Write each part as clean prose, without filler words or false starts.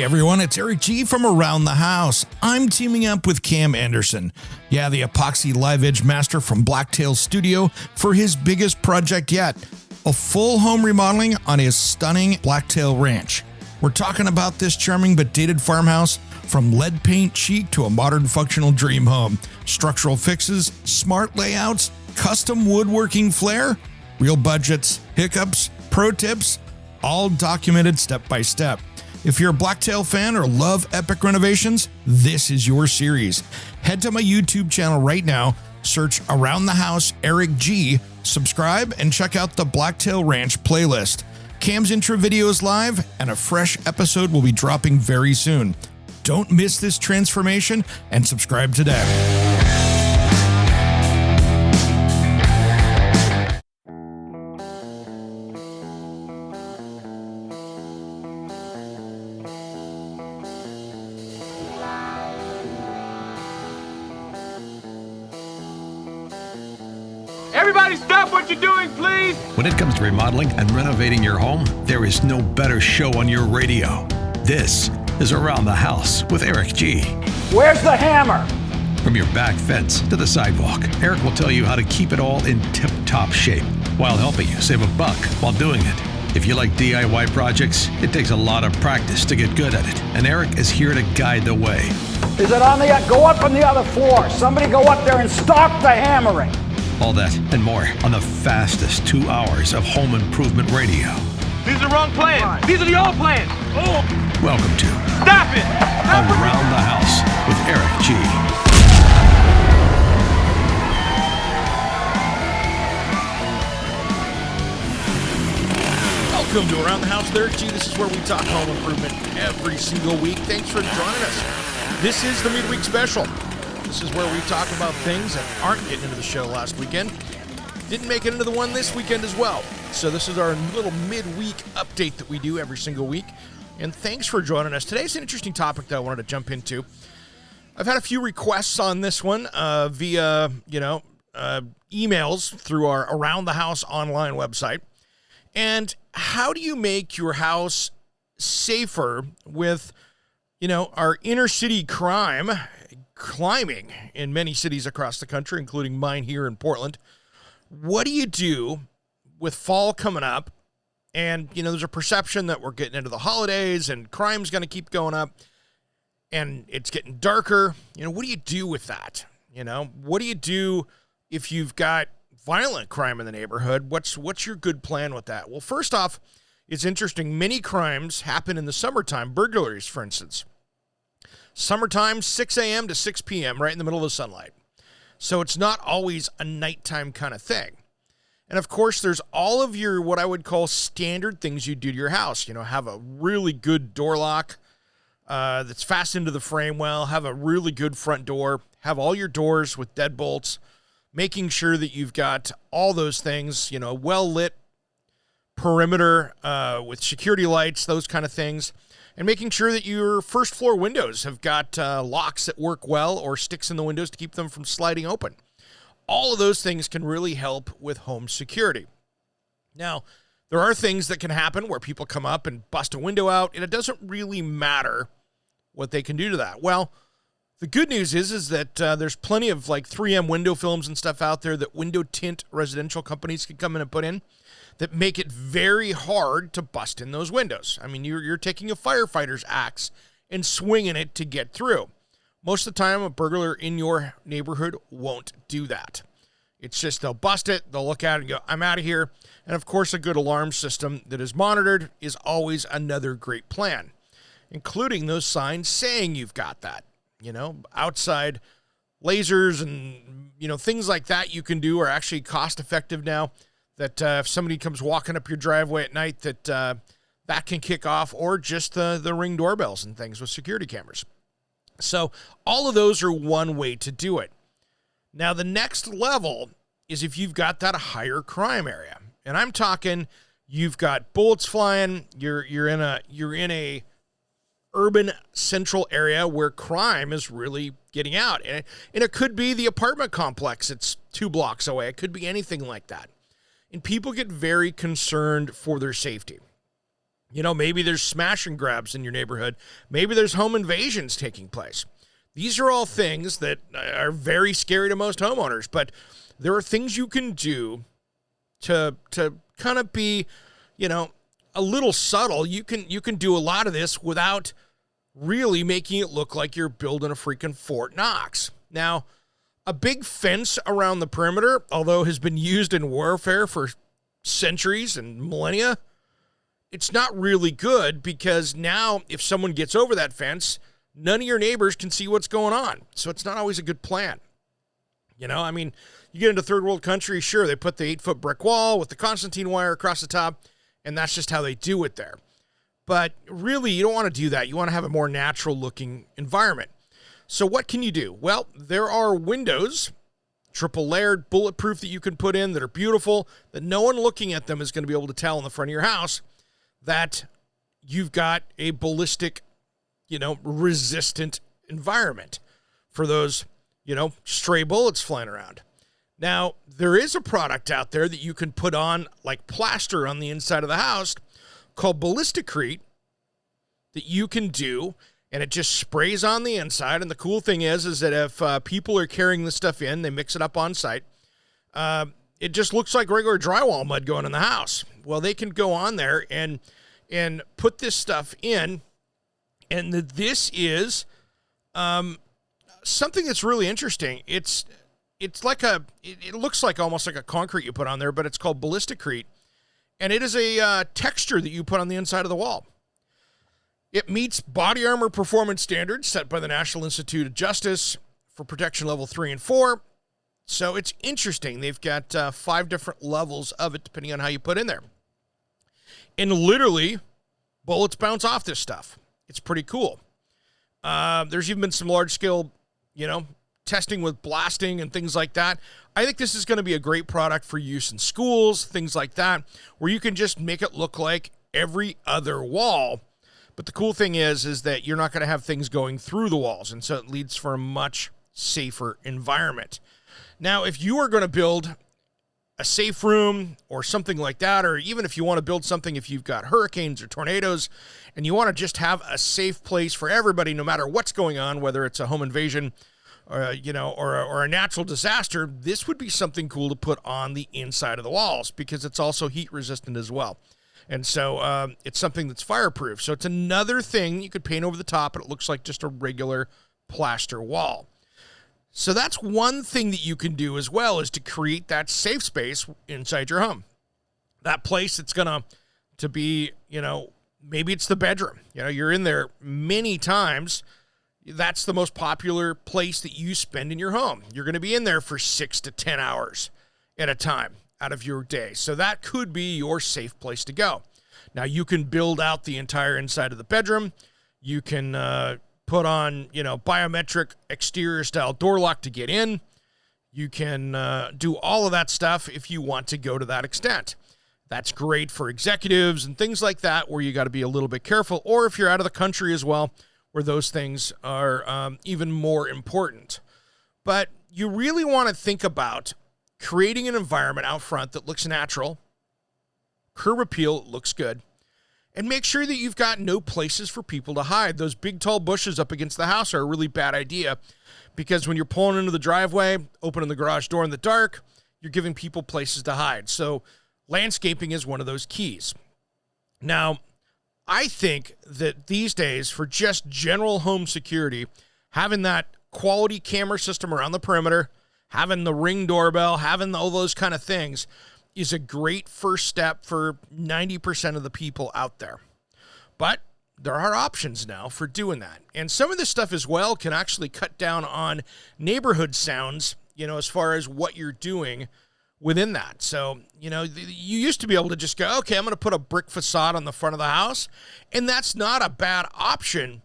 Hey everyone, it's Eric G from Around the House. I'm teaming up with Cam Anderson, the epoxy live edge master from Blacktail Studio, for his biggest project yet, a full home remodeling on his stunning Blacktail Ranch. We're talking about this charming but dated farmhouse, from lead paint chic to a modern functional dream home, structural fixes, smart layouts, custom woodworking flair, real budgets, hiccups, pro tips, all documented step by step. If you're a Blacktail fan or love epic renovations, this is your series. Head to my YouTube channel right now, search Around the House Eric G, subscribe, and check out the Blacktail Ranch playlist. Cam's intro video is live, and a fresh episode will be dropping very soon. Don't miss this transformation and subscribe today. Everybody stop what you're doing, please! When it comes to remodeling and renovating your home, there is no better show on your radio. This is Around the House with Eric G. Where's the hammer? From your back fence to the sidewalk, Eric will tell you how to keep it all in tip-top shape while helping you save a buck while doing it. If you like DIY projects, it takes a lot of practice to get good at it, and Eric is here to guide the way. Is it on the... Go up on the other floor. Somebody go up there and stop the hammering. All that and more on the fastest 2 hours of home improvement radio. These are the wrong plans. These are the old plans. Oh! Welcome to Stop it! Around the House with Eric G. Welcome to Around the House with Eric G. This is where we talk home improvement every single week. Thanks for joining us. This is the midweek special. This is where we talk about things that aren't getting into the show last weekend. Didn't make it into the one this weekend as well. So this is our little midweek update that we do every single week. And thanks for joining us. Today's an interesting topic that I wanted to jump into. I've had a few requests on this one via, emails through our Around the House online website. And how do you make your house safer with, our inner city crime climbing in many cities across the country, including mine here in Portland? What do you do with fall coming up? And, there's a perception that we're getting into the holidays and crime's going to keep going up and it's getting darker. What do you do with that? What do you do if you've got violent crime in the neighborhood? What's your good plan with that? Well, first off, it's interesting. Many crimes happen in the summertime, burglaries, for instance. Summertime, 6 a.m. to 6 p.m., right in the middle of the sunlight. So it's not always a nighttime kind of thing. And of course, there's all of your, what I would call standard things you do to your house. Have a really good door lock that's fastened into the frame well, have a really good front door, have all your doors with deadbolts, making sure that you've got all those things, well-lit perimeter with security lights, those kind of things. And making sure that your first floor windows have got locks that work well or sticks in the windows to keep them from sliding open. All of those things can really help with home security. Now, there are things that can happen where people come up and bust a window out, and it doesn't really matter what they can do to that. Well, the good news is that there's plenty of 3M window films and stuff out there that window tint residential companies can come in and put in that make it very hard to bust in those windows. I mean, you're taking a firefighter's axe and swinging it to get through. Most of the time, a burglar in your neighborhood won't do that. It's just they'll bust it, they'll look at it and go, I'm out of here. And of course, a good alarm system that is monitored is always another great plan, including those signs saying you've got that. Outside lasers and, things like that you can do are actually cost effective now. That if somebody comes walking up your driveway at night, that can kick off, or just the Ring doorbells and things with security cameras. So all of those are one way to do it. Now, the next level is if you've got that higher crime area. And I'm talking you've got bullets flying, you're in a urban central area where crime is really getting out. And it could be the apartment complex that's 2 blocks away. It could be anything like that. And people get very concerned for their safety. Maybe there's smash and grabs in your neighborhood. Maybe there's home invasions taking place. These are all things that are very scary to most homeowners, but there are things you can do to kind of be, a little subtle. You can do a lot of this without really making it look like you're building a freaking Fort Knox. Now, a big fence around the perimeter, although has been used in warfare for centuries and millennia, it's not really good because now if someone gets over that fence, none of your neighbors can see what's going on. So it's not always a good plan. You get into third world countries, sure, they put the 8-foot brick wall with the Constantine wire across the top, and that's just how they do it there. But really, you don't want to do that. You want to have a more natural-looking environment. So what can you do? Well, there are windows, triple layered, bulletproof, that you can put in that are beautiful, that no one looking at them is going to be able to tell in the front of your house that you've got a ballistic, resistant environment for those, stray bullets flying around. Now, there is a product out there that you can put on like plaster on the inside of the house called Ballisticrete that you can do, and it just sprays on the inside. And the cool thing is that if people are carrying this stuff in, they mix it up on site, it just looks like regular drywall mud going in the house. Well, they can go on there and put this stuff in, and this is something that's really interesting. It's like it looks like almost like a concrete you put on there, but it's called Ballisticrete, and it is a texture that you put on the inside of the wall. It meets body armor performance standards set by the National Institute of Justice for protection level 3 and 4. So it's interesting. They've got 5 different levels of it, depending on how you put in there. And literally, bullets bounce off this stuff. It's pretty cool. There's even been some large-scale, testing with blasting and things like that. I think this is going to be a great product for use in schools, things like that, where you can just make it look like every other wall. But the cool thing is that you're not going to have things going through the walls, and so it leads for a much safer environment. Now, if you are going to build a safe room or something like that, or even if you want to build something, if you've got hurricanes or tornadoes, and you want to just have a safe place for everybody, no matter what's going on, whether it's a home invasion or a natural disaster, this would be something cool to put on the inside of the walls because it's also heat resistant as well. And so it's something that's fireproof. So it's another thing you could paint over the top, and it looks like just a regular plaster wall. So that's one thing that you can do as well, is to create that safe space inside your home. That place that's going to be, maybe it's the bedroom. You're in there many times. That's the most popular place that you spend in your home. You're going to be in there for 6 to 10 hours at a time out of your day. So that could be your safe place to go. Now, you can build out the entire inside of the bedroom. You can put on, biometric exterior style door lock to get in. You can do all of that stuff if you want to go to that extent. That's great for executives and things like that, where you got to be a little bit careful, or if you're out of the country as well, where those things are even more important. But you really want to think about creating an environment out front that looks natural, curb appeal, looks good, and make sure that you've got no places for people to hide. Those big, tall bushes up against the house are a really bad idea, because when you're pulling into the driveway, opening the garage door in the dark, you're giving people places to hide. So landscaping is one of those keys. Now, I think that these days, for just general home security, having that quality camera system around the perimeter, having the Ring doorbell, having all those kind of things is a great first step for 90% of the people out there. But there are options now for doing that. And some of this stuff as well can actually cut down on neighborhood sounds, as far as what you're doing within that. So, you used to be able to just go, okay, I'm going to put a brick facade on the front of the house, and that's not a bad option.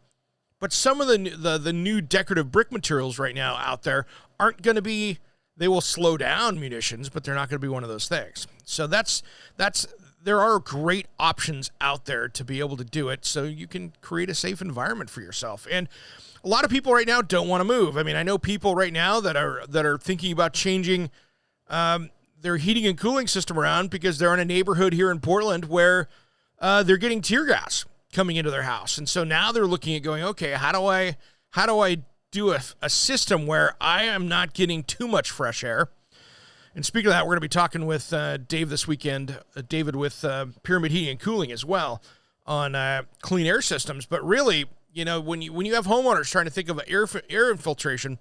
But some of the new decorative brick materials right now out there aren't going to be, they will slow down munitions, but they're not going to be one of those things. So there are great options out there to be able to do it, so you can create a safe environment for yourself. And a lot of people right now don't want to move. I mean, I know people right now that are thinking about changing their heating and cooling system around because they're in a neighborhood here in Portland where they're getting tear gas coming into their house. And so now they're looking at going, okay, how do I do a system where I am not getting too much fresh air? And speaking of that, we're going to be talking with Dave this weekend, David with Pyramid Heating and Cooling as well on clean air systems. But really, when you have homeowners trying to think of air infiltration,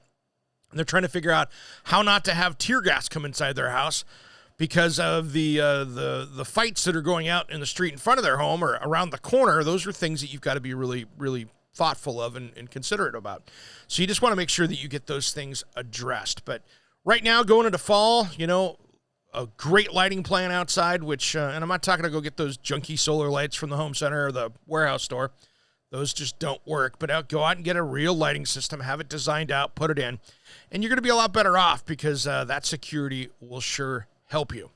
and they're trying to figure out how not to have tear gas come inside their house because of the fights that are going out in the street in front of their home or around the corner, those are things that you've got to be really, really thoughtful of and considerate about. So you just want to make sure that you get those things addressed. But right now, going into fall, a great lighting plan outside, which, and I'm not talking to go get those junky solar lights from the home center or the warehouse store. Those just don't work. But go out and get a real lighting system, have it designed out, put it in, and you're going to be a lot better off because that security will sure help you.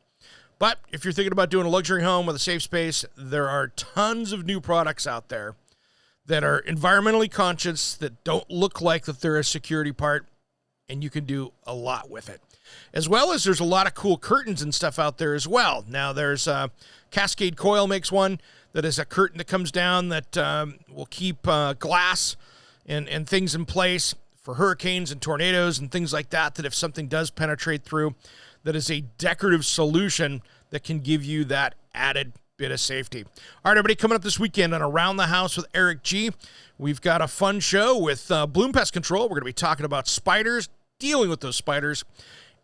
But if you're thinking about doing a luxury home with a safe space, there are tons of new products out there that are environmentally conscious, that don't look like that they're a security part, and you can do a lot with it. As well as there's a lot of cool curtains and stuff out there as well. Now there's Cascade Coil makes one that is a curtain that comes down that will keep glass and things in place for hurricanes and tornadoes and things like that, that if something does penetrate through, that is a decorative solution that can give you that added bit of safety. All right, everybody, coming up this weekend on Around the House with Eric G., we've got a fun show with Bloom Pest Control. We're going to be talking about spiders, dealing with those spiders,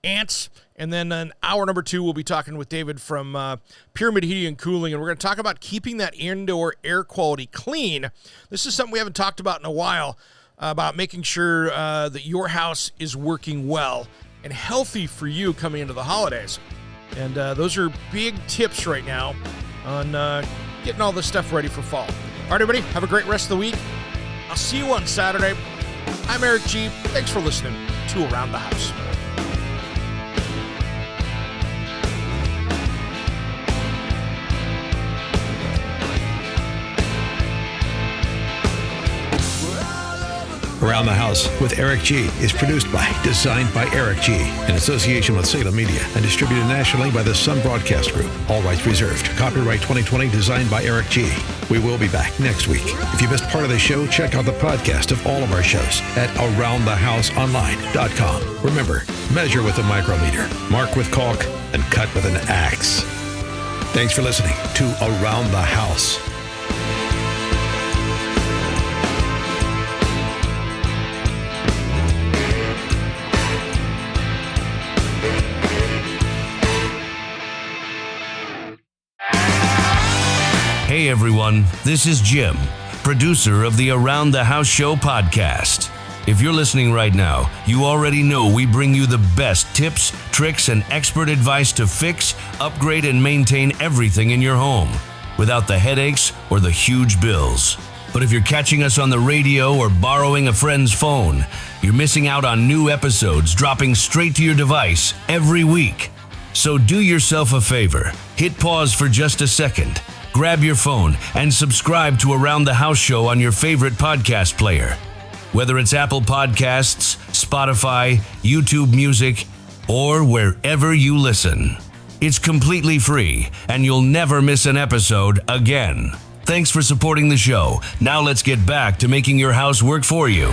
ants, and then in hour number 2, we'll be talking with David from Pyramid Heating and Cooling, and we're going to talk about keeping that indoor air quality clean. This is something we haven't talked about in a while, about making sure that your house is working well and healthy for you coming into the holidays. And those are big tips right now on getting all this stuff ready for fall. All right, everybody, have a great rest of the week. I'll see you on Saturday. I'm Eric G. Thanks for listening to Around the House. Around the House with Eric G. is produced by, designed by Eric G. in association with Salem Media and distributed nationally by the Sun Broadcast Group. All rights reserved. Copyright 2020, designed by Eric G. We will be back next week. If you missed part of the show, check out the podcast of all of our shows at AroundTheHouseOnline.com. Remember, measure with a micrometer, mark with caulk, and cut with an axe. Thanks for listening to Around the House. Hey everyone, this is Jim, producer of the Around the House Show podcast. If you're listening right now, you already know we bring you the best tips, tricks, and expert advice to fix, upgrade, and maintain everything in your home without the headaches or the huge bills. But if you're catching us on the radio or borrowing a friend's phone, you're missing out on new episodes dropping straight to your device every week. So do yourself a favor, hit pause for just a second, grab your phone, and subscribe to Around the House Show on your favorite podcast player. Whether it's Apple Podcasts, Spotify, YouTube Music, or wherever you listen. It's completely free, and you'll never miss an episode again. Thanks for supporting the show. Now let's get back to making your house work for you.